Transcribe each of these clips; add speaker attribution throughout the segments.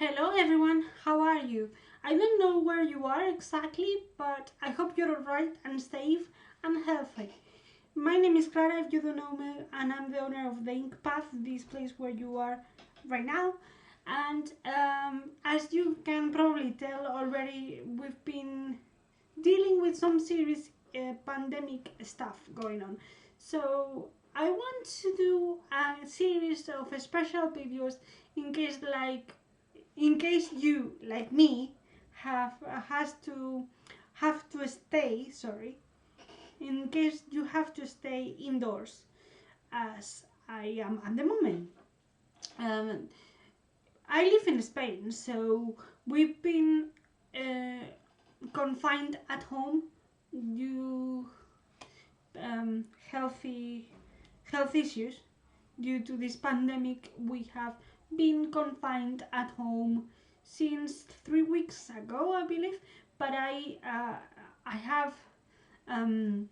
Speaker 1: Hello everyone, how are you? I don't know where you are exactly, but I hope you're alright and safe and healthy. My name is Clara, if you don't know me, and I'm the owner of the Ink Path, this place where you are right now. And as you can probably tell already, we've been dealing with some serious pandemic stuff going on. So I want to do a series of special videos in case you like me have to stay, sorry, in case you have to stay indoors as I am at the moment. um, I live in Spain, so we've been uh, confined at home due healthy health issues. Due to this pandemic, we have been confined at home since 3 weeks ago, I believe. But I have um,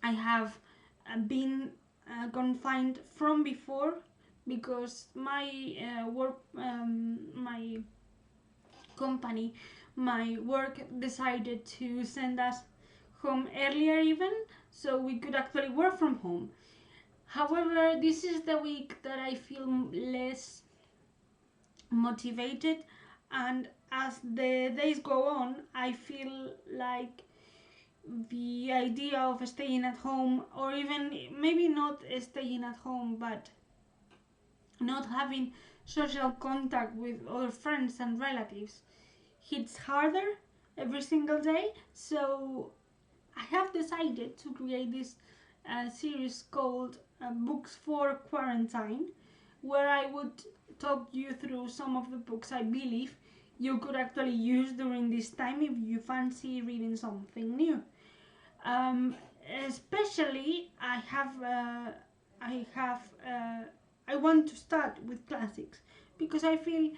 Speaker 1: I have been confined from before because my company, my work decided to send us home earlier even, so we could actually work from home. However, this is the week that I feel less motivated, and as the days go on, I feel like the idea of staying at home, or even maybe not staying at home, but not having social contact with other friends and relatives, hits harder every single day. So I have decided to create this series called Books for Quarantine, where I would talk you through some of the books I believe you could actually use during this time if you fancy reading something new. Um, Especially, I have, I want to start with classics because I feel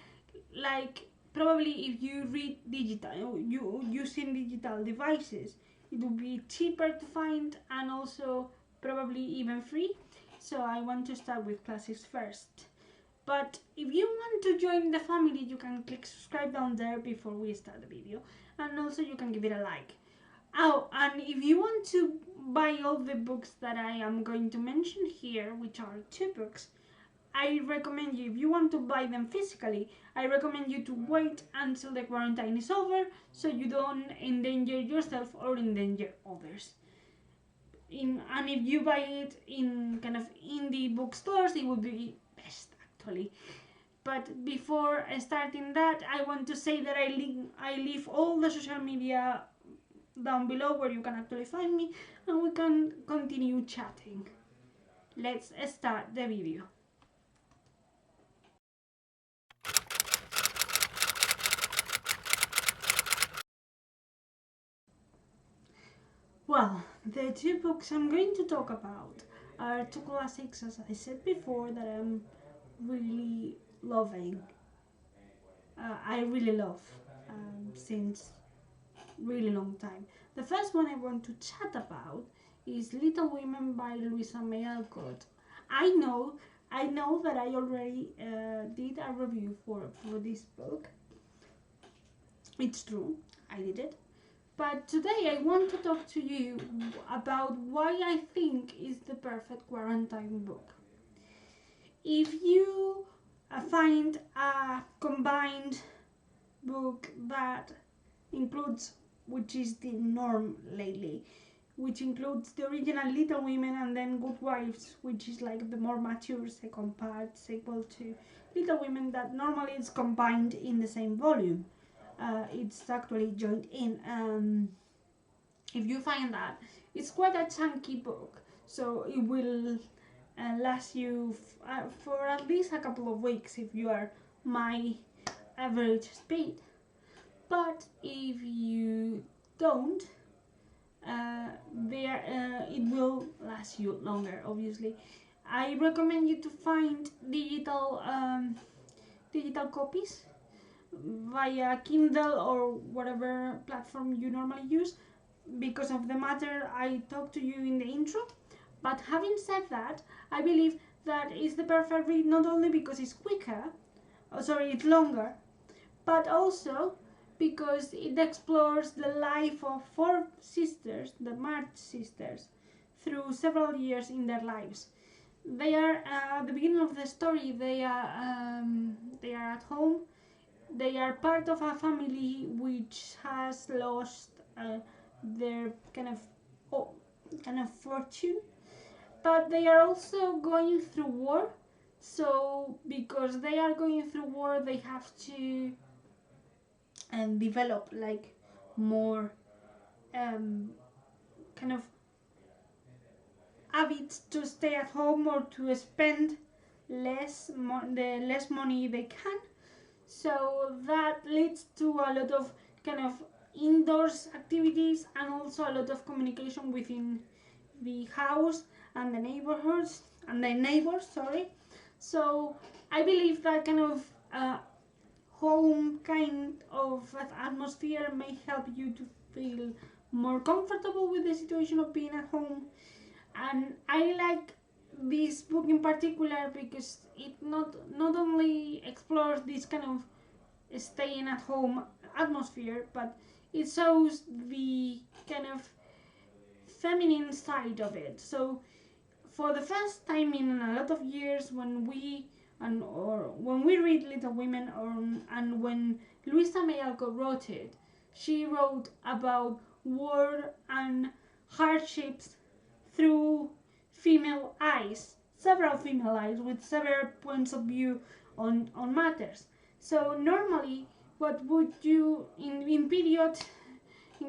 Speaker 1: like probably if you read digital, you using digital devices, it will be cheaper to find and also probably even free. So I want to start with classics first. But if you want to join the family, you can click subscribe down there before we start the video, and also you can give it a like. Oh, and if you want to buy all the books that I am going to mention here, which are 2 books, I recommend you, if you want to buy them physically, I recommend you to wait until the quarantine is over so you don't endanger yourself or endanger others. And if you buy it in kind of indie bookstores, it would be best actually. But before starting that, I want to say that I leave all the social media down below where you can actually find me, and we can continue chatting. Let's start the video. Well, the 2 books I'm going to talk about are 2 classics, as I said before, that I'm really loving. I really love since really long time. The first one I want to chat about is Little Women by Louisa May Alcott. I know, I know that I already did a review for this book. It's true, I did it. But today I want to talk to you about why I think is the perfect quarantine book. If you find a combined book that includes, which is the norm lately, which includes the original Little Women and then Good Wives, which is like the more mature second part, sequel to Little Women, that normally is combined in the same volume. It's actually joined in. If you find that, it's quite a chunky book, so it will last you for at least a couple of weeks if you are my average speed. But if you don't, it will last you longer, obviously. I recommend you to find digital copies via Kindle or whatever platform you normally use, because of the matter I talked to you in the intro. But having said that, I believe that is the perfect read, not only because it's quicker, it's longer, but also because it explores the life of four sisters, the March sisters, through several years in their lives. They are at the beginning of the story. They are at home. They are part of a family which has lost their oh, kind of fortune, but they are also going through war. So because they are going through war, they have to develop like more kind of habits to stay at home or to spend the less money they can. So that leads to a lot of kind of indoors activities and also a lot of communication within the house and the neighborhoods and the neighbors. Sorry. So I believe that kind of home kind of atmosphere may help you to feel more comfortable with the situation of being at home. And I like this book in particular because it not only explores this kind of staying at home atmosphere, but it shows the kind of feminine side of it. So for the first time in a lot of years, when we read Little Women, and when Louisa May Alcott wrote it, she wrote about war and hardships through female eyes, several female eyes with several points of view on matters. So normally, what would you in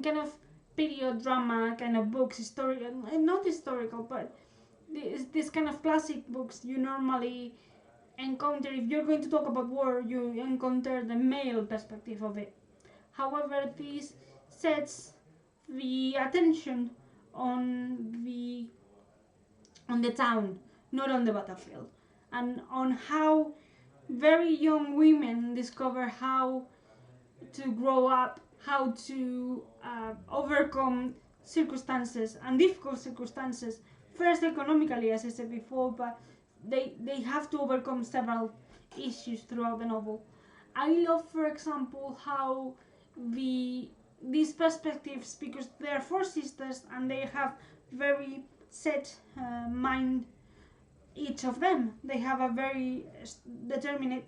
Speaker 1: kind of period drama kind of books, historical, not historical, but this kind of classic books, you normally encounter, if you're going to talk about war, you encounter the male perspective of it. However, this sets the attention on the town, not on the battlefield, and on how very young women discover how to grow up, how to overcome circumstances and difficult circumstances. First, economically, as I said before, but they have to overcome several issues throughout the novel. I love, for example, how these perspectives, because there are four sisters and they have very set mind, each of them. They have a very determinate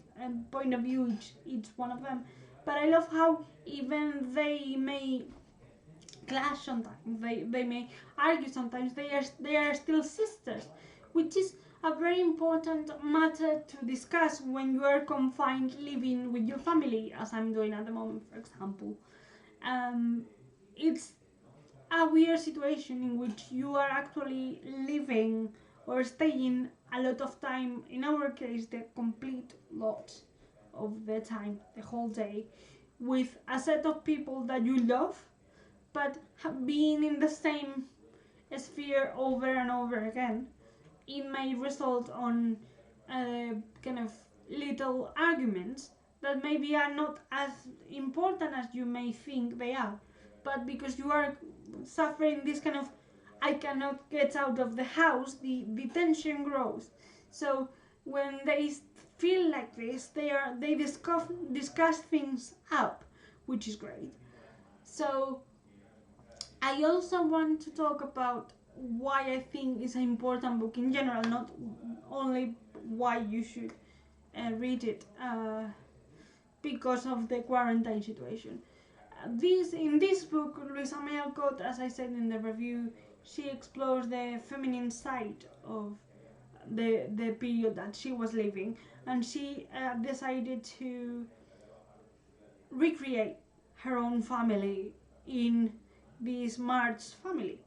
Speaker 1: point of view, each one of them. But I love how even they may clash sometimes, they may argue sometimes, they are still sisters, which is a very important matter to discuss when you are confined living with your family, as I'm doing at the moment, for example. It's a weird situation in which you are actually living or staying a lot of time, in our case the complete lot of the time, the whole day, with a set of people that you love, but being in the same sphere over and over again, it may result on kind of little arguments that maybe are not as important as you may think they are, but because you are suffering this kind of I cannot get out of the house, the tension grows. So when they feel like this, they discuss things up, which is great. So I also want to talk about why I think it's an important book in general, not only why you should read it because of the quarantine situation. In this book, Louisa May Alcott, as I said in the review, she explores the feminine side of the period that she was living, and she decided to recreate her own family in this March family.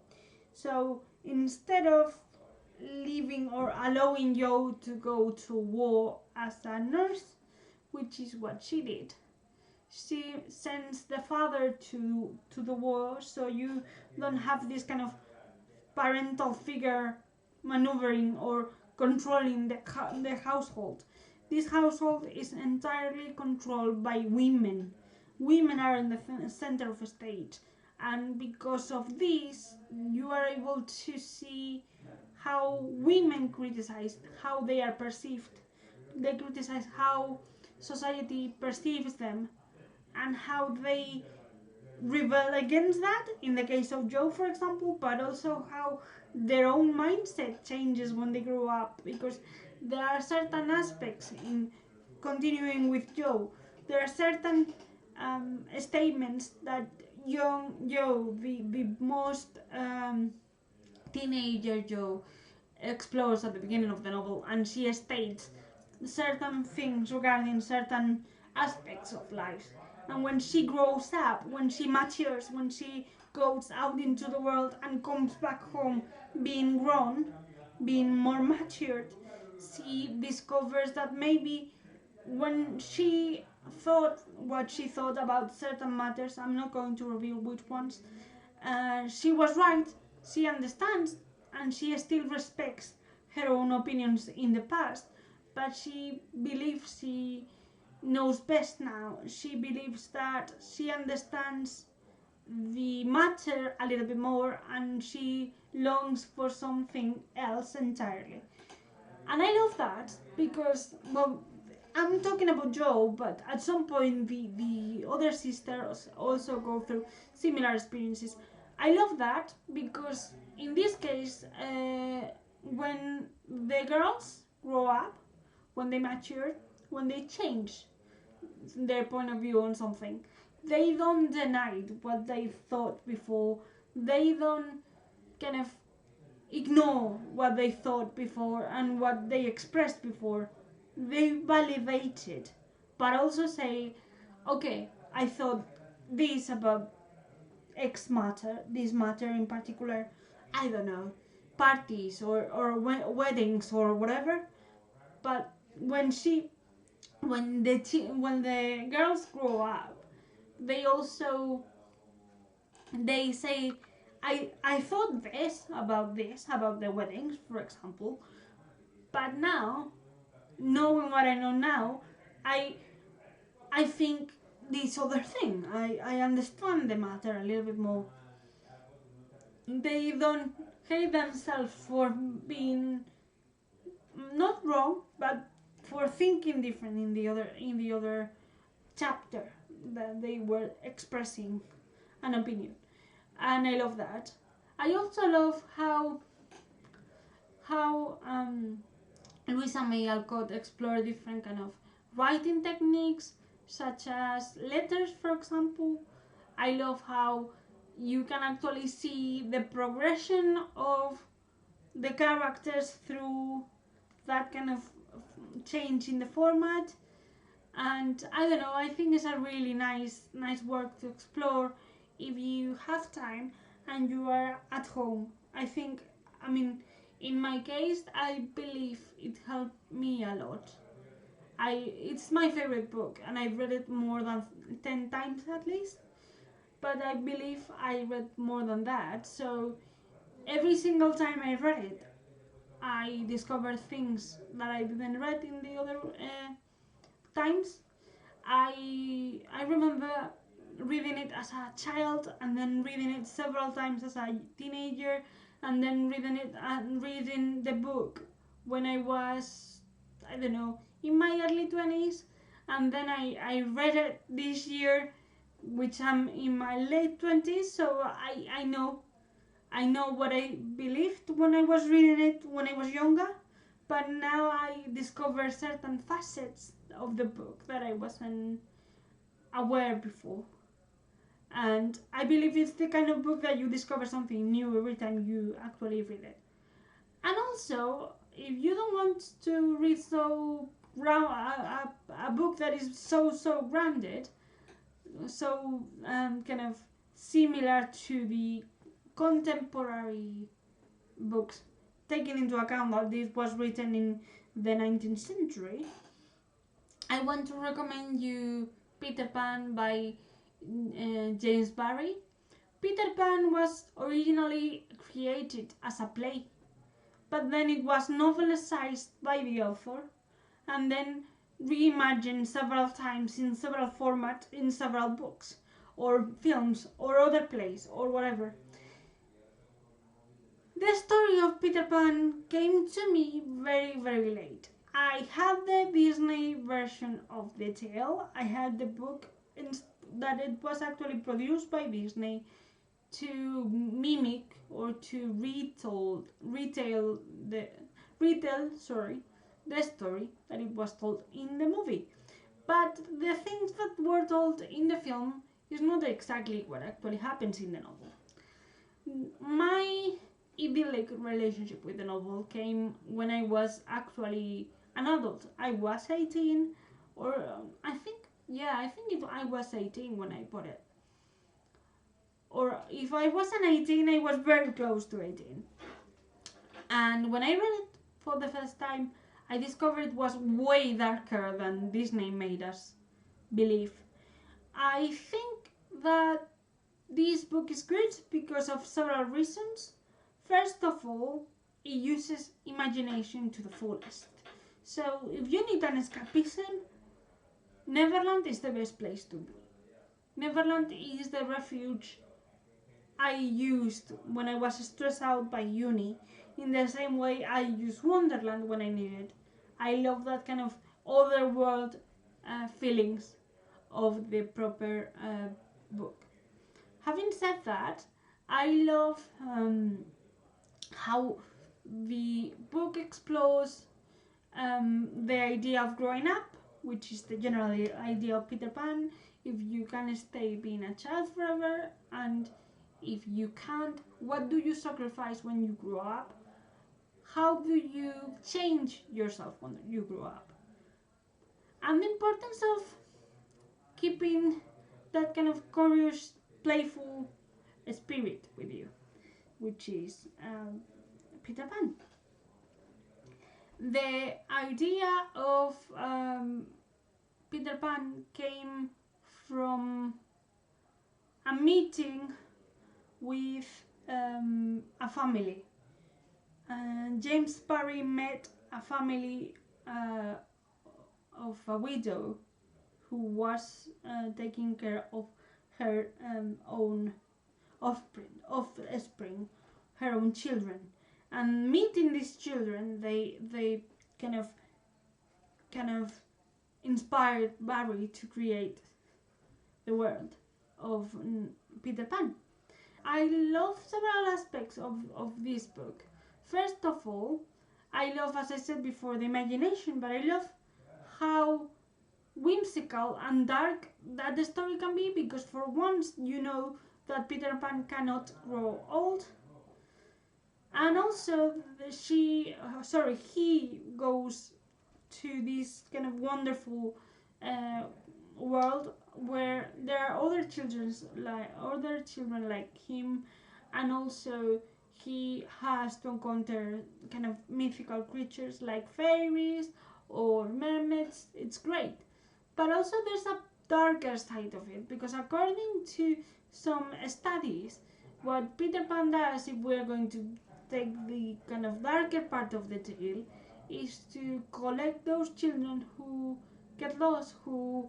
Speaker 1: So instead of leaving or allowing Joe to go to war as a nurse, which is what she did, she sends the father to the war, so you don't have this kind of parental figure maneuvering or controlling the household. This household is entirely controlled by women. Women are in the center of the stage, and because of this, you are able to see how women criticize, how they are perceived. They criticize how society perceives them, and how they rebel against that in the case of Joe, for example, but also how their own mindset changes when they grow up, because there are certain aspects in continuing with Joe. There are certain statements that young Joe, the most teenager Joe, explores at the beginning of the novel, and she states certain things regarding certain aspects of life. And when she grows up, when she matures, when she goes out into the world and comes back home being grown, being more matured, she discovers that maybe when she thought what she thought about certain matters, I'm not going to reveal which ones, she was right, she understands, and she still respects her own opinions in the past, but she believes she knows best now. She believes that she understands the matter a little bit more, and she longs for something else entirely. And I love that because, well, I'm talking about Joe, but at some point the other sisters also go through similar experiences. I love that because in this case, when the girls grow up, when they mature, when they change their point of view on something, they don't deny what they thought before. They don't kind of ignore what they thought before and what they expressed before. They validate it, but also say, okay, I thought this about X matter, this matter in particular, I don't know, parties or weddings or whatever. But when when the girls grow up, they also they say, I thought this about the weddings, for example, but now, knowing what I know now, I I think this other thing. I understand the matter a little bit more. They don't hate themselves for being not wrong, but for thinking different in the other chapter that they were expressing an opinion. And I love that. I also love how Louisa May Alcott explored different kind of writing techniques, such as letters, for example. I love how you can actually see the progression of the characters through that kind of change in the format. And I don't know, I think it's a really nice work to explore if you have time and you are at home. I mean, in my case, I believe it helped me a lot. It's my favorite book, and I've read it more than 10 times at least, but I believe I read more than that. So every single time I read it, I discovered things that I didn't read in the other times. I remember reading it as a child, and then reading it several times as a teenager, and then reading the book when I was, I don't know, in my early 20s, and then I read it this year, which I'm in my late 20s. So I know what I believed when I was reading it when I was younger, but now I discover certain facets of the book that I wasn't aware before. And I believe it's the kind of book that you discover something new every time you actually read it. And also, if you don't want to read a book that is so grounded, so kind of similar to the contemporary books, taking into account that this was written in the 19th century, I want to recommend you Peter Pan by James Barrie. Peter Pan was originally created as a play, but then it was novelized by the author and then reimagined several times in several formats in several books or films or other plays or whatever. The story of Peter Pan came to me very late. I had the Disney version of the tale. I had the book that it was actually produced by Disney to mimic or to retell the story that it was told in the movie. But the things that were told in the film is not exactly what actually happens in the novel. My idyllic relationship with the novel came when I was actually an adult. I was 18, or I think if I was 18 when I bought it. Or if I wasn't 18, I was very close to 18. And when I read it for the first time, I discovered it was way darker than Disney made us believe. I think that this book is good because of several reasons. First of all, it uses imagination to the fullest. So if you need an escapism, Neverland is the best place to be. Neverland is the refuge I used when I was stressed out by uni, in the same way I use Wonderland when I need it. I love that kind of otherworld feelings of the proper book. Having said that, I love how the book explores the idea of growing up, which is the general idea of Peter Pan. If you can stay being a child forever, and if you can't, what do you sacrifice when you grow up? How do you change yourself when you grow up? And the importance of keeping that kind of curious, playful spirit with you, which is Peter Pan. The idea of Peter Pan came from a meeting with a family. James Parry met a family of a widow who was taking care of her own offspring, her own children. And meeting these children, they kind of inspired Barry to create the world of Peter Pan. I love several aspects of this book. First of all, I love, as I said before, the imagination, but I love how whimsical and dark that the story can be, because for once you know that Peter Pan cannot grow old. And also he goes to this kind of wonderful world where there are other children like him, and also he has to encounter kind of mythical creatures like fairies or mermaids. It's great. But also there's a darker side of it, because according to some studies, what Peter Pan does, if we're going to take the kind of darker part of the tale, is to collect those children who get lost, who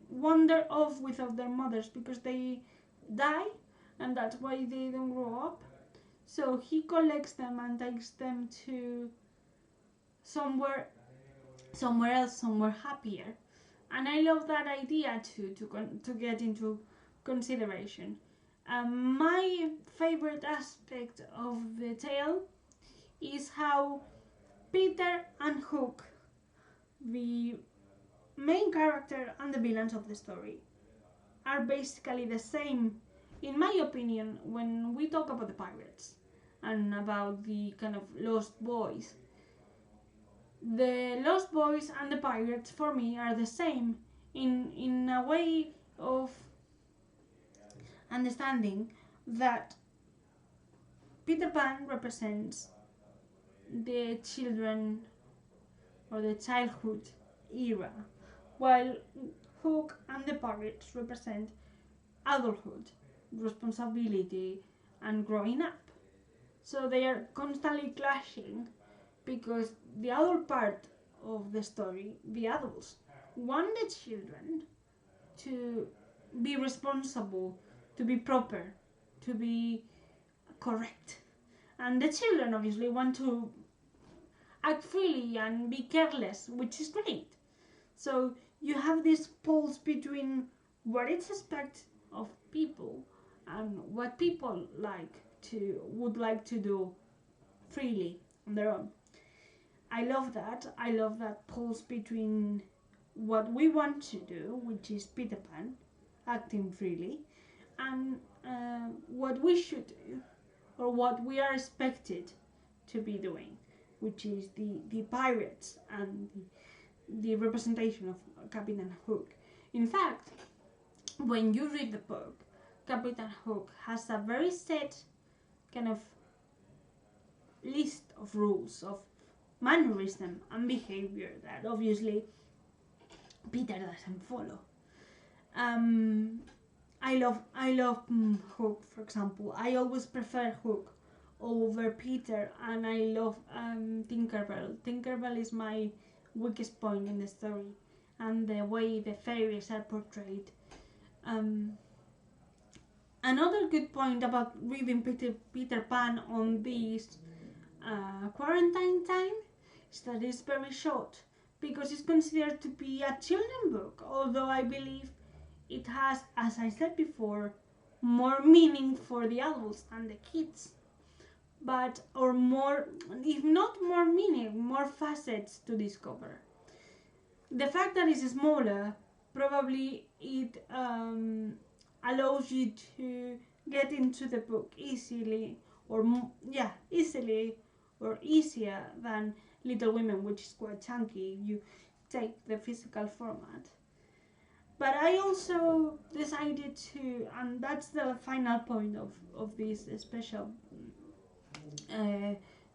Speaker 1: wander off without their mothers because they die, and that's why they don't grow up. So he collects them and takes them to somewhere else, somewhere happier. And I love that idea to get into consideration. My favorite aspect of the tale is how Peter and Hook, the main character and the villains of the story, are basically the same, in my opinion, when we talk about the pirates and about the kind of lost boys. The lost boys and the pirates, for me, are the same in a way of understanding that Peter Pan represents the children or the childhood era, while Hook and the pirates represent adulthood, responsibility, and growing up. So they are constantly clashing because the adult part of the story, the adults, want the children to be responsible, to be proper, to be correct. And the children obviously want to act freely and be careless, which is great. So you have this pulse between what it's expected of people and what people would like to do freely on their own. I love that. I love that pulse between what we want to do, which is Peter Pan, acting freely, and what we should do, or what we are expected to be doing, which is the pirates and the representation of Captain Hook. In fact, when you read the book, Captain Hook has a very set kind of list of rules, of mannerism and behavior that obviously Peter doesn't follow. I love Hook, for example. I always prefer Hook over Peter, and I love Tinkerbell. Tinkerbell is my weakest point in the story, and the way the fairies are portrayed. Another good point about reading Peter Pan on this quarantine time is that it's very short, because it's considered to be a children's book, although I believe it has, as I said before, more meaning for the adults and the kids. But, or more, if not more meaning, more facets to discover. The fact that it's smaller, probably it allows you to get into the book easily, or easily, or easier than Little Women, which is quite chunky if you take the physical format. But I also decided to, and that's the final point of this special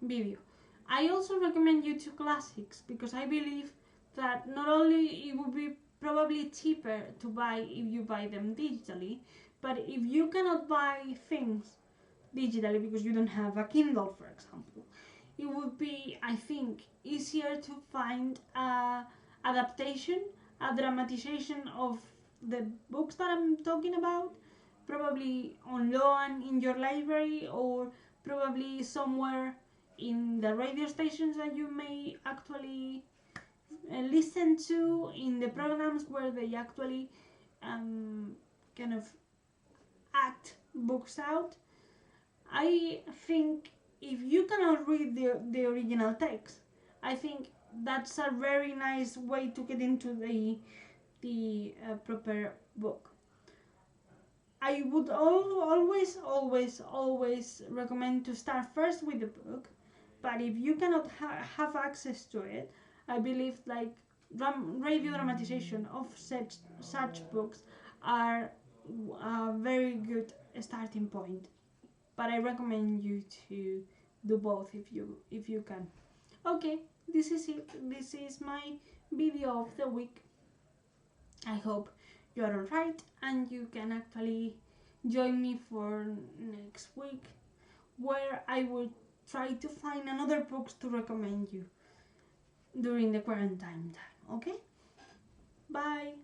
Speaker 1: video, I also recommend you two classics, because I believe that not only it would be probably cheaper to buy if you buy them digitally, but if you cannot buy things digitally because you don't have a Kindle, for example, it would be, I think, easier to find a adaptation, a dramatization of the books that I'm talking about, probably on loan in your library, or probably somewhere in the radio stations that you may actually listen to, in the programs where they actually kind of act books out. I think if you cannot read the original text, I think that's a very nice way to get into the proper book. I would always recommend to start first with the book, but if you cannot have access to it, I believe like radio dramatization of such books are a very good starting point. But I recommend you to do both if you can. Okay, this is it. This is my video of the week. I hope you are alright and you can actually join me for next week, where I will try to find another books to recommend you during the quarantine time. Okay? Bye!